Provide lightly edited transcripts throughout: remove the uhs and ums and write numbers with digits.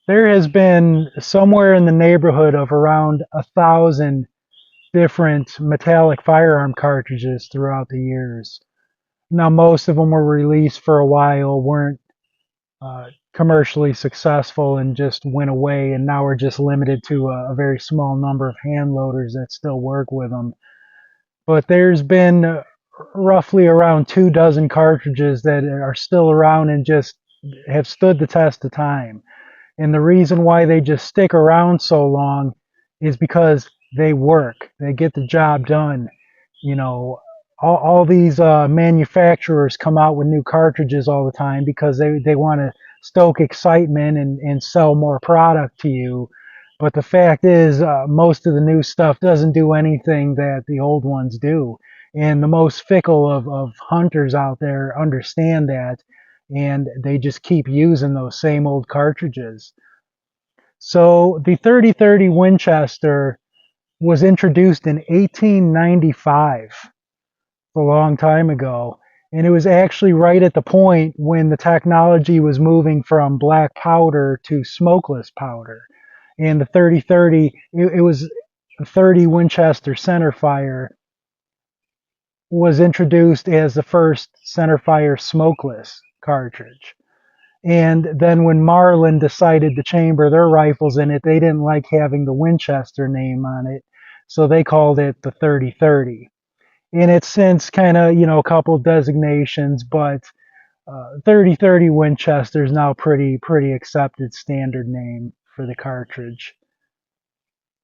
There has been somewhere in the neighborhood of around 1,000 different metallic firearm cartridges throughout the years. Now, most of them were released for a while, weren't commercially successful, and just went away. And now we're just limited to a very small number of hand loaders that still work with them. But there's been roughly around 2 dozen cartridges that are still around and just have stood the test of time. And the reason why they just stick around so long is because they work. They get the job done. You know, all these manufacturers come out with new cartridges all the time because they want to stoke excitement and sell more product to you. But the fact is, most of the new stuff doesn't do anything that the old ones do. And the most fickle of hunters out there understand that, and they just keep using those same old cartridges. So the 3030 Winchester was introduced in 1895, a long time ago. And it was actually right at the point when the technology was moving from black powder to smokeless powder. And the 3030, it was 30 Winchester centerfire was introduced as the first centerfire smokeless cartridge. And then when Marlin decided to chamber their rifles in it, they didn't like having the Winchester name on it, so they called it the 3030. And it's since kind of, a couple designations, but 3030 Winchester is now pretty accepted standard name for the cartridge.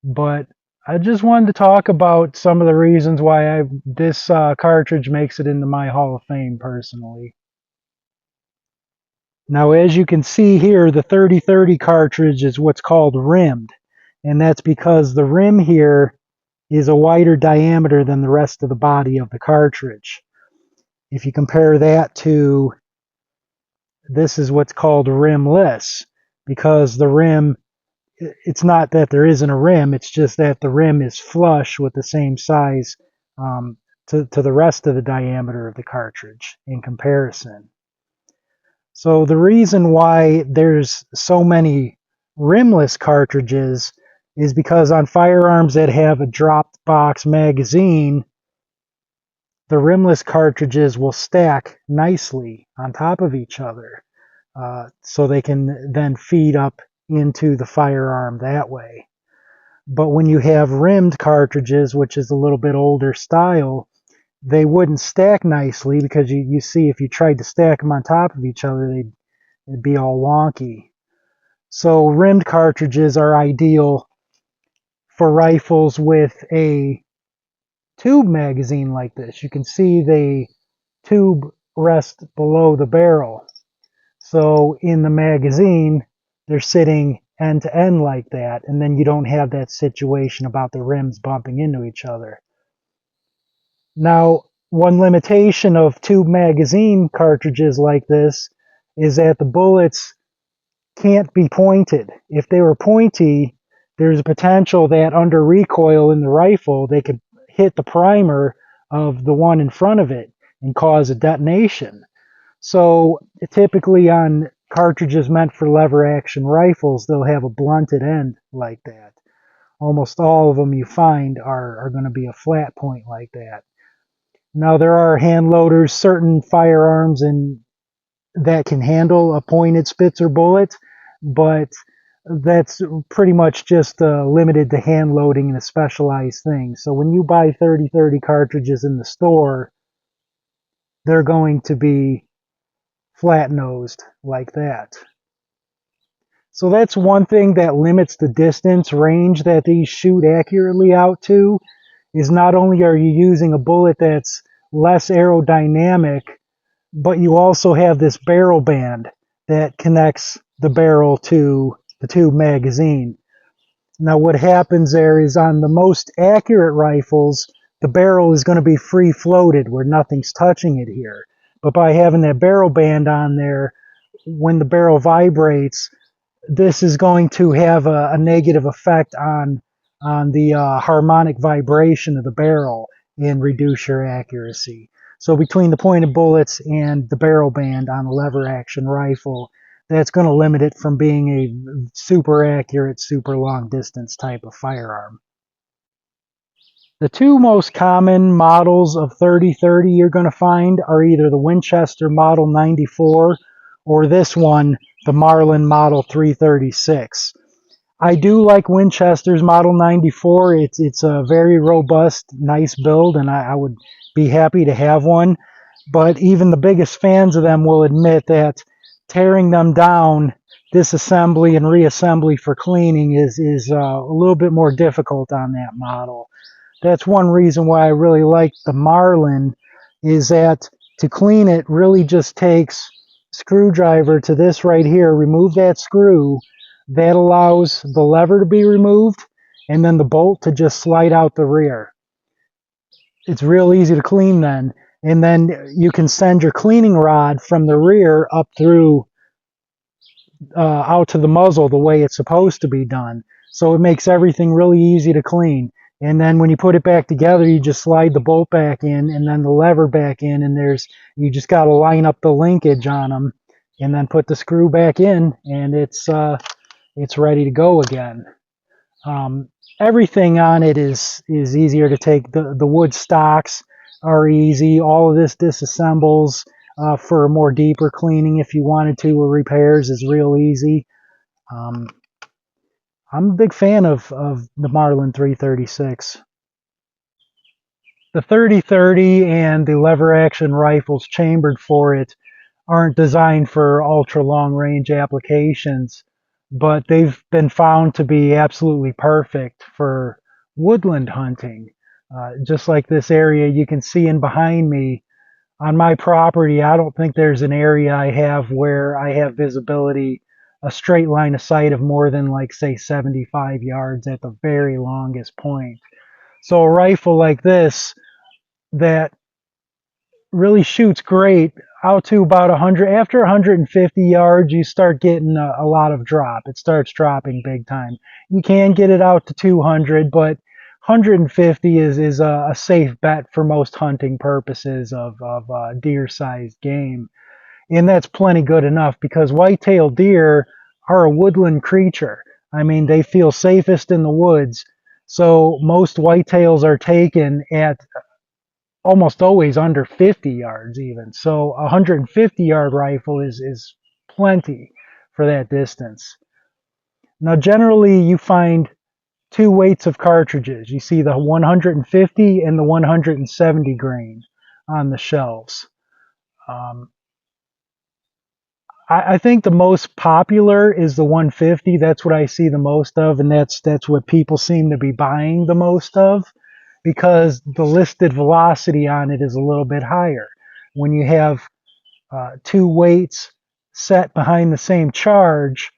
But I just wanted to talk about some of the reasons why this cartridge makes it into my Hall of Fame personally. Now, as you can see here, the 3030 cartridge is what's called rimmed, and that's because the rim here is a wider diameter than the rest of the body of the cartridge. If you compare that to this, is what's called rimless, because the rim, it's not that there isn't a rim, it's just that the rim is flush with the same size to the rest of the diameter of the cartridge in comparison. So the reason why there's so many rimless cartridges is because on firearms that have a dropped box magazine, the rimless cartridges will stack nicely on top of each other, so they can then feed up into the firearm that way. But when you have rimmed cartridges, which is a little bit older style, they wouldn't stack nicely because you see if you tried to stack them on top of each other, it'd be all wonky. So rimmed cartridges are ideal for rifles with a tube magazine like this. You can see the tube rests below the barrel. So in the magazine, they're sitting end to end like that, and then you don't have that situation about the rims bumping into each other. Now, one limitation of tube magazine cartridges like this is that the bullets can't be pointed. If they were pointy, there's a potential that under recoil in the rifle, they could hit the primer of the one in front of it and cause a detonation. So typically on cartridges meant for lever action rifles, they'll have a blunted end like that. Almost all of them you find are going to be a flat point like that. Now there are hand loaders, certain firearms that can handle a pointed Spitzer bullet, but that's pretty much just limited to hand loading and a specialized thing. So when you buy 3030 cartridges in the store, they're going to be flat nosed like that. So that's one thing that limits the distance range that these shoot accurately out to, is not only are you using a bullet that's less aerodynamic, but you also have this barrel band that connects the barrel to the tube magazine. Now what happens there is on the most accurate rifles, the barrel is going to be free floated where nothing's touching it here. But by having that barrel band on there, when the barrel vibrates, this is going to have a negative effect on the harmonic vibration of the barrel and reduce your accuracy. So between the pointed bullets and the barrel band on a lever action rifle, that's going to limit it from being a super accurate, super long distance type of firearm. The two most common models of 30-30 you're going to find are either the Winchester Model 94 or this one, the Marlin Model 336. I do like Winchester's Model 94. It's a very robust, nice build, and I would be happy to have one. But even the biggest fans of them will admit that tearing them down, disassembly and reassembly for cleaning is a little bit more difficult on that model. That's one reason why I really like the Marlin, is that to clean it really just takes screwdriver to this right here, remove that screw, that allows the lever to be removed, and then the bolt to just slide out the rear. It's real easy to clean then. And then you can send your cleaning rod from the rear up through out to the muzzle the way it's supposed to be done. So it makes everything really easy to clean. And then when you put it back together, you just slide the bolt back in and then the lever back in, and you just got to line up the linkage on them and then put the screw back in, and it's ready to go again. Everything on it is easier to take. The wood stocks are easy. All of this disassembles for more deeper cleaning if you wanted to, or repairs is real easy. I'm a big fan of the Marlin 336. The 30-30 and the lever action rifles chambered for it aren't designed for ultra long range applications, but they've been found to be absolutely perfect for woodland hunting. Just like this area you can see in behind me, on my property, I don't think there's an area I have where I have visibility, a straight line of sight of more than, like, say 75 yards at the very longest point. So a rifle like this that really shoots great out to about 100, after 150 yards you start getting a lot of drop. It starts dropping big time. You can get it out to 200, but 150 is a safe bet for most hunting purposes of deer-sized game. And that's plenty good enough, because white-tailed deer are a woodland creature. I mean, they feel safest in the woods. So most whitetails are taken at almost always under 50 yards even. So a 150-yard rifle is plenty for that distance. Now, generally, you find two weights of cartridges. You see the 150 and the 170 grain on the shelves. I think the most popular is the 150. That's what I see the most of, and that's what people seem to be buying the most of, because the listed velocity on it is a little bit higher. When you have two weights set behind the same charge,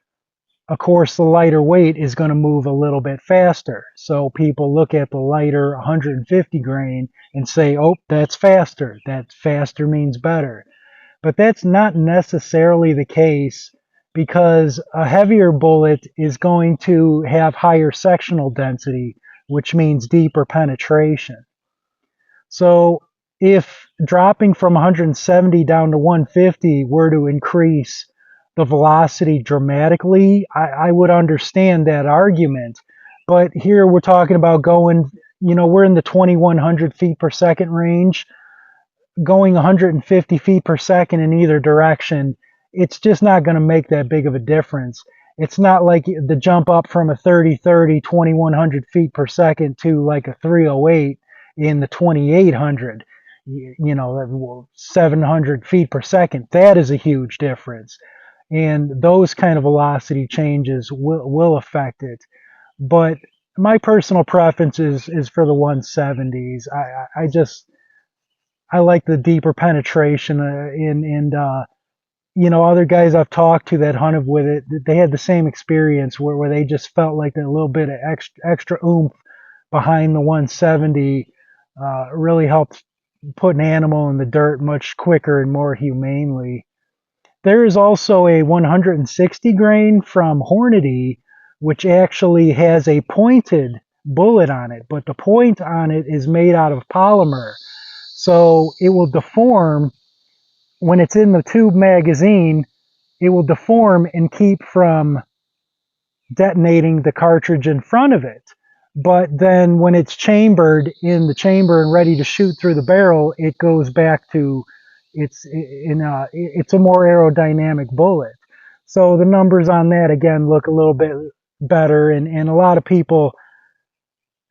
of course the lighter weight is going to move a little bit faster. So people look at the lighter 150 grain and say, oh, that's faster. That faster means better. But that's not necessarily the case, because a heavier bullet is going to have higher sectional density, which means deeper penetration. So if dropping from 170 down to 150 were to increase the velocity dramatically, I would understand that argument. But here we're talking about going, we're in the 2100 feet per second range. Going 150 feet per second in either direction, it's just not going to make that big of a difference. It's not like the jump up from a 30-30, 2100 feet per second to like a 308 in the 2800, 700 feet per second. That is a huge difference. And those kind of velocity changes will affect it. But my personal preference is for the 170s. I like the deeper penetration, and other guys I've talked to that hunted with it, they had the same experience where they just felt like a little bit of extra oomph behind the 170 really helped put an animal in the dirt much quicker and more humanely. There is also a 160 grain from Hornady, which actually has a pointed bullet on it, but the point on it is made out of polymer. So it will deform when it's in the tube magazine. it will deform and keep from detonating the cartridge in front of it. But then when it's chambered in the chamber and ready to shoot through the barrel, it goes back to it's a more aerodynamic bullet. So the numbers on that again look a little bit better, and a lot of people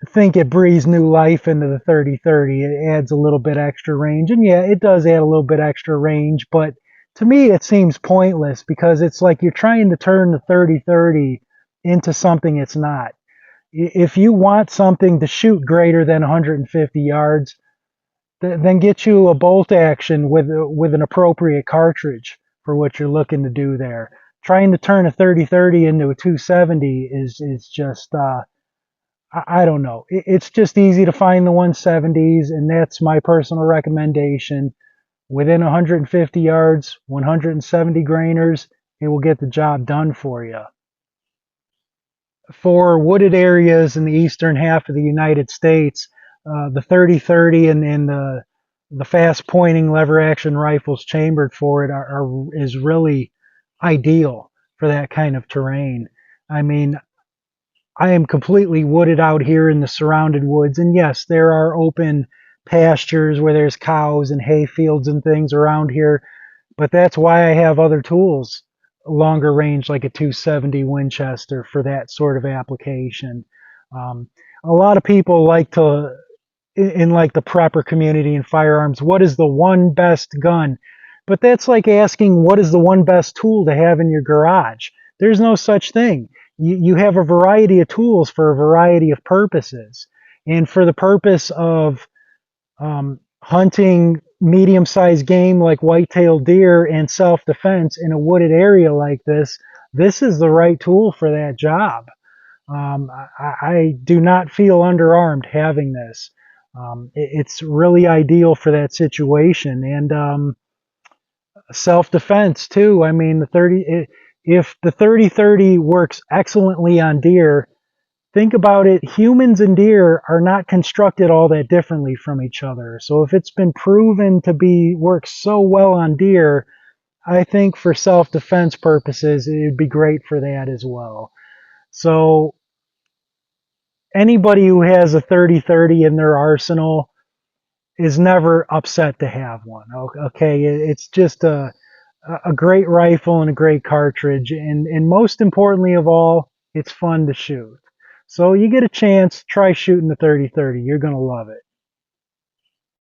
think it breathes new life into the 30-30. It adds a little bit extra range, and yeah, it does add a little bit extra range, but to me it seems pointless because it's like you're trying to turn the 30-30 into something it's not. If you want something to shoot greater than 150 yards, then get you a bolt action with an appropriate cartridge for what you're looking to do there. Trying to turn a 30-30 into a 270 is just I don't know. It's just easy to find the 170s, and that's my personal recommendation. Within 150 yards, 170 grainers, it will get the job done for you. For wooded areas in the eastern half of the United States, the 30-30 and the fast pointing lever action rifles chambered for it is really ideal for that kind of terrain. I mean, I am completely wooded out here in the surrounded woods, and yes, there are open pastures where there's cows and hay fields and things around here, but that's why I have other tools, longer range like a 270 Winchester for that sort of application. A lot of people like to, in like the prepper community and firearms, what is the one best gun? But that's like asking what is the one best tool to have in your garage. There's no such thing. You have a variety of tools for a variety of purposes. And for the purpose of hunting medium-sized game like white-tailed deer and self-defense in a wooded area like this is the right tool for that job. I do not feel underarmed having this. It's really ideal for that situation. And self-defense too. I mean, if the 30-30 works excellently on deer, think about it, humans and deer are not constructed all that differently from each other. So if it's been proven to work so well on deer, I think for self-defense purposes, it would be great for that as well. So anybody who has a 30-30 in their arsenal is never upset to have one. Okay, it's just a great rifle and a great cartridge, and most importantly of all, it's fun to shoot. So you get a chance, try shooting the 30-30. You're going to love it.